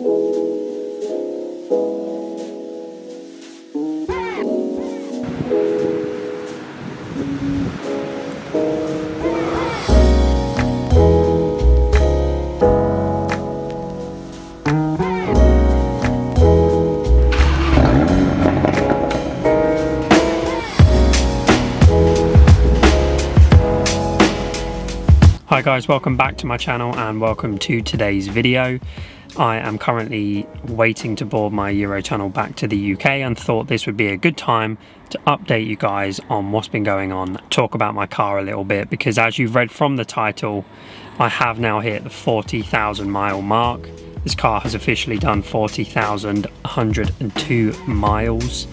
Hi guys, welcome back to my channel and welcome to today's video. I am currently waiting to board my Eurotunnel back to the UK and thought this would be a good time to update you guys on what's been going on, talk about my car a little bit, because as you've read from the title, I have now hit the 40,000 mile mark. This car has officially done 40,102 miles,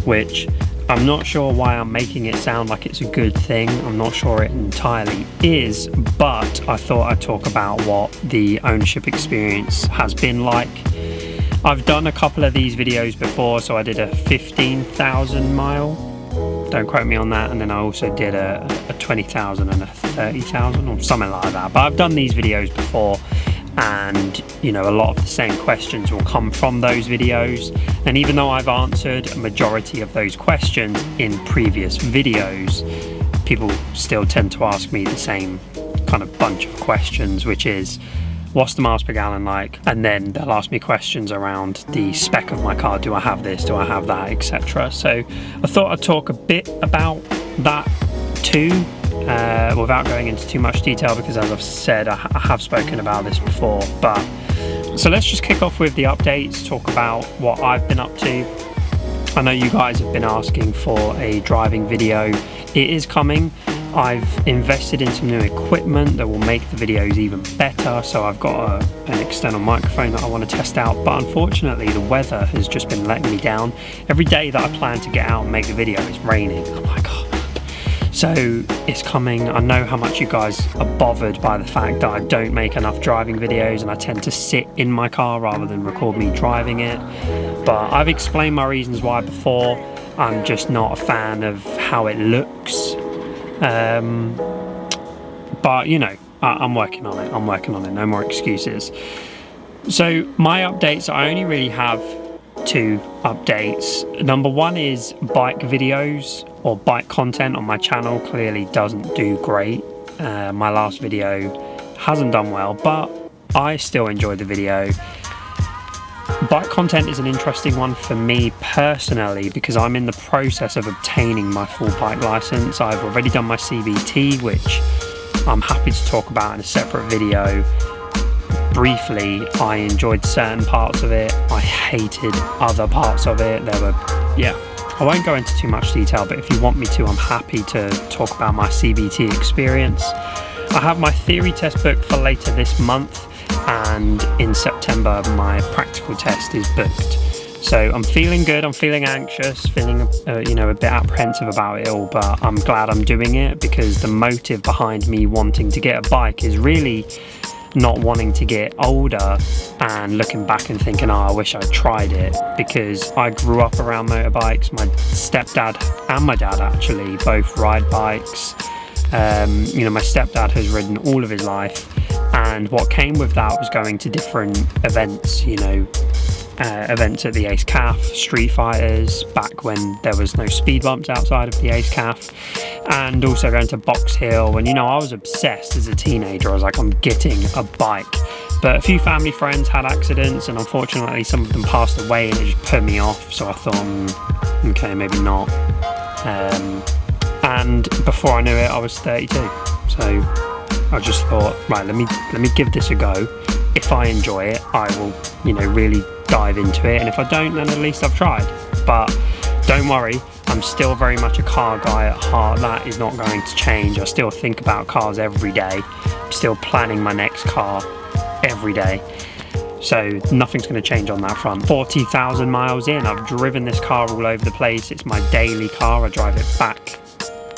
which I'm not sure why I'm making it sound like it's a good thing. I'm not sure it entirely is, but I thought I'd talk about what the ownership experience has been like. I've done a couple of these videos before, so I did a 15,000 mile, don't quote me on that, and then I also did a 20,000 and a 30,000 or something like that. But I've done these videos before, and you know, a lot of the same questions will come from those videos, and even though I've answered a majority of those questions in previous videos, people still tend to ask me the same kind of bunch of questions, which is what's the miles per gallon like, and then they'll ask me questions around the spec of my car. Do I have this, do I have that, etc. So I thought I'd talk a bit about that too, without going into too much detail, because as I've said, I have spoken about this before. But so let's just kick off with the updates, talk about what I've been up to. I know you guys have been asking for a driving video. It is coming. I've invested in some new equipment that will make the videos even better. So I've got an external microphone that I want to test out, but unfortunately the weather has just been letting me down. Every day that I plan to get out and make a video, it's raining. I'm like, oh. So it's coming. I know how much you guys are bothered by the fact that I don't make enough driving videos and I tend to sit in my car rather than record me driving it. But I've explained my reasons why before. I'm just not a fan of how it looks. But you know, I'm working on it. No more excuses. So my updates, I only really have two updates. Number one is bike videos or bike content on my channel clearly doesn't do great. My last video hasn't done well, but I still enjoyed the video. Bike content is an interesting one for me personally because I'm in the process of obtaining my full bike license. I've already done my CBT, which I'm happy to talk about in a separate video. Briefly, I enjoyed certain parts of it. I hated other parts of it. I won't go into too much detail, but if you want me to, I'm happy to talk about my CBT experience. I have my theory test booked for later this month, and in September my practical test is booked. So I'm feeling good, I'm feeling anxious, feeling a bit apprehensive about it all, but I'm glad I'm doing it because the motive behind me wanting to get a bike is really not wanting to get older and looking back and thinking, oh, I wish I'd tried it, because I grew up around motorbikes. My stepdad and my dad actually both ride bikes. My stepdad has ridden all of his life, and what came with that was going to different events, events at the Ace Caf, Street Fighters, back when there was no speed bumps outside of the Ace Caf, and also going to Box Hill. And I was obsessed as a teenager. I was like, I'm getting a bike. But a few family friends had accidents, and unfortunately some of them passed away, and it just put me off. So I thought, okay, maybe not. And before I knew it, I was 32. So I just thought, right, let me give this a go. If I enjoy it, I will, really dive into it. And if I don't, then at least I've tried. But don't worry, I'm still very much a car guy at heart. That is not going to change. I still think about cars every day. I'm still planning my next car every day. So nothing's going to change on that front. 40,000 miles in, I've driven this car all over the place. It's my daily car. I drive it back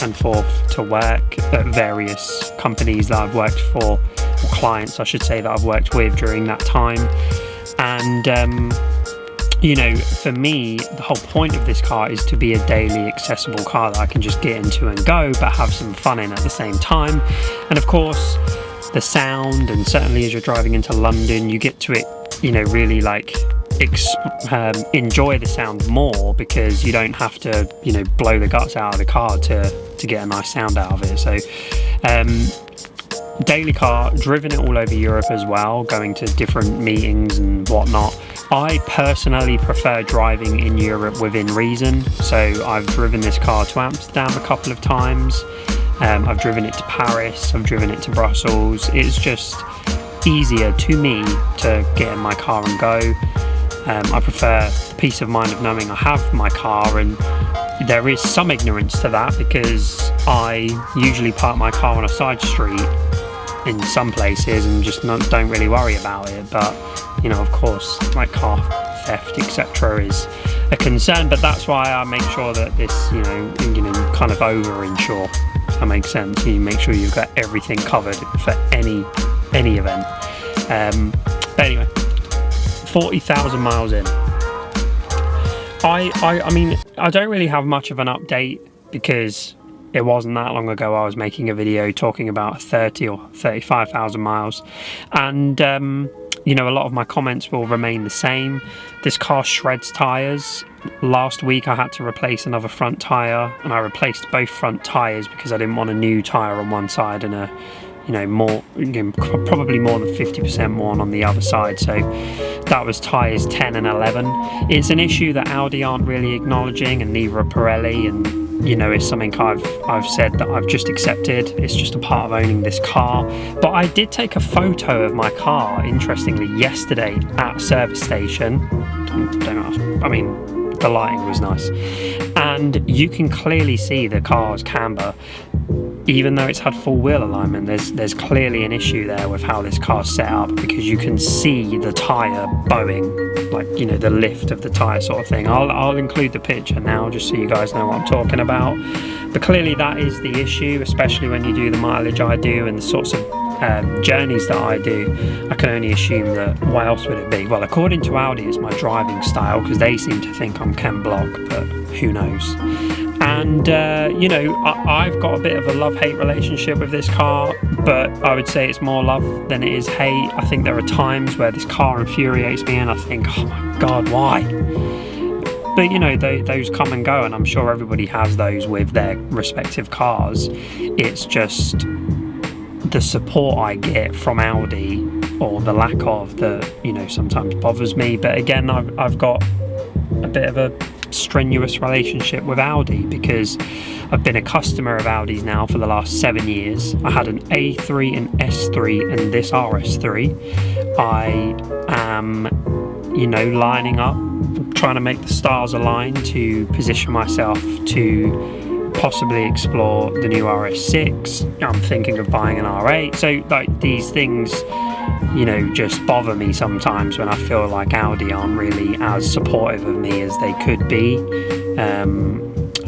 and forth to work at various companies that I've worked for, or clients I should say, that I've worked with during that time. And for me, the whole point of this car is to be a daily accessible car that I can just get into and go, but have some fun in at the same time. And of course, the sound, and certainly as you're driving into London, you get to it really like enjoy the sound more, because you don't have to blow the guts out of the car to get a nice sound out of it. So daily car, driven it all over Europe as well, going to different meetings and whatnot. I personally prefer driving in Europe within reason, so I've driven this car to Amsterdam a couple of times, I've driven it to Paris, I've driven it to Brussels. It's just easier to me to get in my car and go. I prefer the peace of mind of knowing I have my car, and there is some ignorance to that because I usually park my car on a side street in some places and just don't really worry about it. But of course, like car theft, etc. is a concern, but that's why I make sure that this kind of over insure, if that makes sense. You make sure you've got everything covered for any event. But anyway, 40,000 miles in. I mean, I don't really have much of an update because it wasn't that long ago I was making a video talking about 30 or 35,000 miles, and a lot of my comments will remain the same. This car shreds tyres. Last week I had to replace another front tyre, and I replaced both front tyres because I didn't want a new tyre on one side and probably more than 50% worn on the other side. So that was tyres 10 and 11. It's an issue that Audi aren't really acknowledging, and neither are Pirelli, and it's something I've said that I've just accepted. It's just a part of owning this car. But I did take a photo of my car, interestingly, yesterday at a service station. Don't ask. I mean, the lighting was nice, and you can clearly see the car's camber. Even though it's had full wheel alignment, there's clearly an issue there with how this car's set up, because you can see the tyre bowing, like the lift of the tyre sort of thing. I'll include the picture now just so you guys know what I'm talking about. But clearly that is the issue, especially when you do the mileage I do and the sorts of journeys that I do. I can only assume that what else would it be? Well, according to Audi, it's my driving style, because they seem to think I'm Ken Block, but who knows. And I've got a bit of a love-hate relationship with this car, but I would say it's more love than it is hate. I think there are times where this car infuriates me and I think, oh my god, why? But those come and go, and I'm sure everybody has those with their respective cars. It's just the support I get from Audi, or the lack of, that sometimes bothers me. But again, I've got a bit of a strenuous relationship with Audi because I've been a customer of Audi's now for the last 7 years. I had an A3, an S3 and this RS3. I am lining up, trying to make the stars align to position myself to possibly explore the new RS6. I'm thinking of buying an R8. So these things just bother me sometimes when I feel like Audi aren't really as supportive of me as they could be.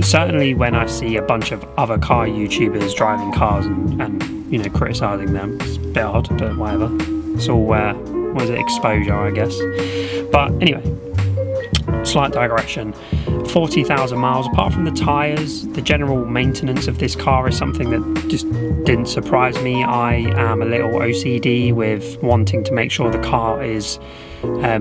Certainly when I see a bunch of other car YouTubers driving cars and criticising them, it's a bit odd, but whatever. It's all, exposure, I guess. But anyway, slight digression. 40,000 miles. Apart from the tyres, the general maintenance of this car is something that just didn't surprise me. I am a little OCD with wanting to make sure the car is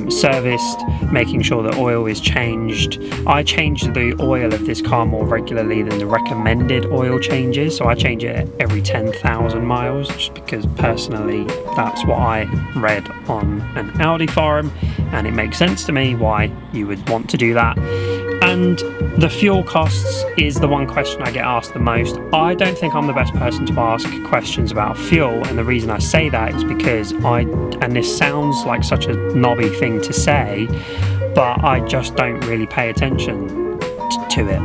serviced, making sure the oil is changed. I change the oil of this car more regularly than the recommended oil changes, so I change it every 10,000 miles, just because personally that's what I read on an Audi forum, and it makes sense to me why you would want to do that. And the fuel costs is the one question I get asked the most. I don't think I'm the best person to ask questions about fuel, and the reason I say that is because and this sounds like such a knobby thing to say, but I just don't really pay attention to it.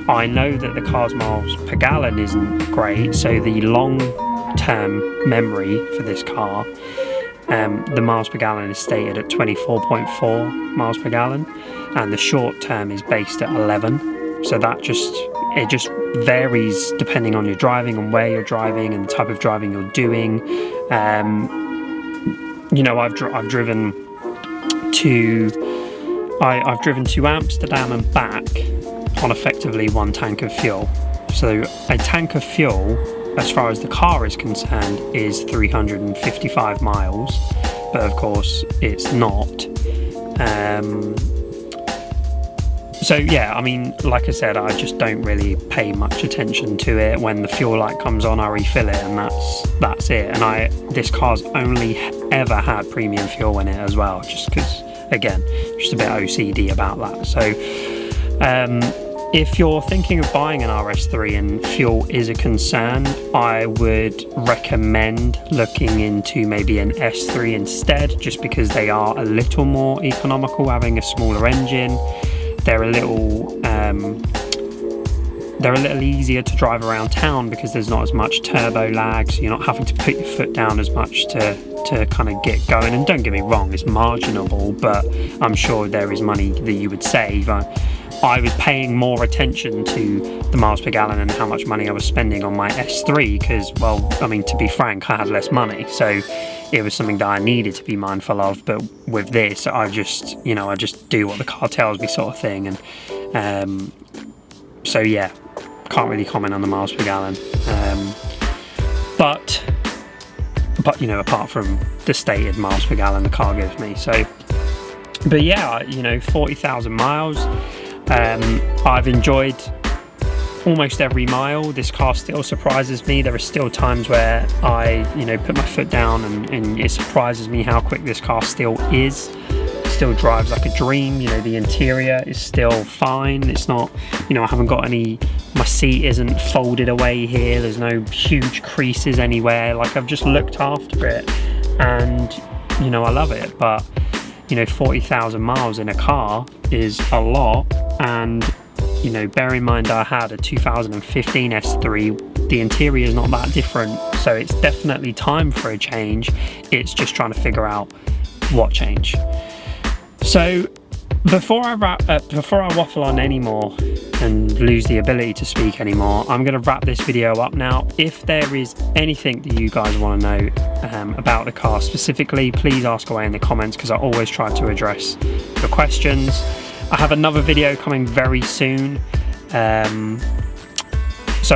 I know that the car's miles per gallon isn't great, so the long-term memory for this car, the miles per gallon is stated at 24.4 miles per gallon, and the short term is based at 11. So it just varies depending on your driving and where you're driving and the type of driving you're doing. I've driven to Amsterdam and back on effectively one tank of fuel. So a tank of fuel, as far as the car is concerned, is 355 miles. but of course it's not. So yeah, I mean, like I said, I just don't really pay much attention to it. When the fuel light comes on, I refill it, and that's it. And this car's only ever had premium fuel in it as well, just because, again, just a bit OCD about that. So if you're thinking of buying an RS3 and fuel is a concern, I would recommend looking into maybe an S3 instead, just because they are a little more economical, having a smaller engine. They're a little easier to drive around town because there's not as much turbo lag, so you're not having to put your foot down as much to kind of get going. And don't get me wrong, it's marginable, but I'm sure there is money that you would save. I was paying more attention to the miles per gallon and how much money I was spending on my S3 because, well, I mean, to be frank, I had less money, so it was something that I needed to be mindful of. But with this, I just do what the car tells me, sort of thing. And so yeah, can't really comment on the miles per gallon. But you know, apart from the stated miles per gallon the car gives me. So, but yeah, you know, 40,000 miles. I've enjoyed almost every mile. This car still surprises me. There are still times where I, you know, put my foot down and it surprises me how quick this car still is. It still drives like a dream. You know, the interior is still fine. It's not, you know, I haven't got any, my seat isn't folded away here. There's no huge creases anywhere. Like, I've just looked after it and, you know, I love it. But, you know, 40,000 miles in a car is a lot. And, you know, bear in mind I had a 2015 S3. The interior is not that different, so it's definitely time for a change. It's just trying to figure out what change. So before I waffle on anymore and lose the ability to speak anymore, I'm going to wrap this video up now. If there is anything that you guys want to know about the car specifically, please ask away in the comments, because I always try to address your questions. I have another video coming very soon. So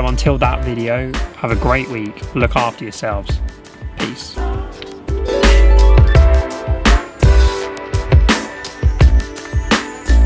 until that video, have a great week. Look after yourselves. Peace.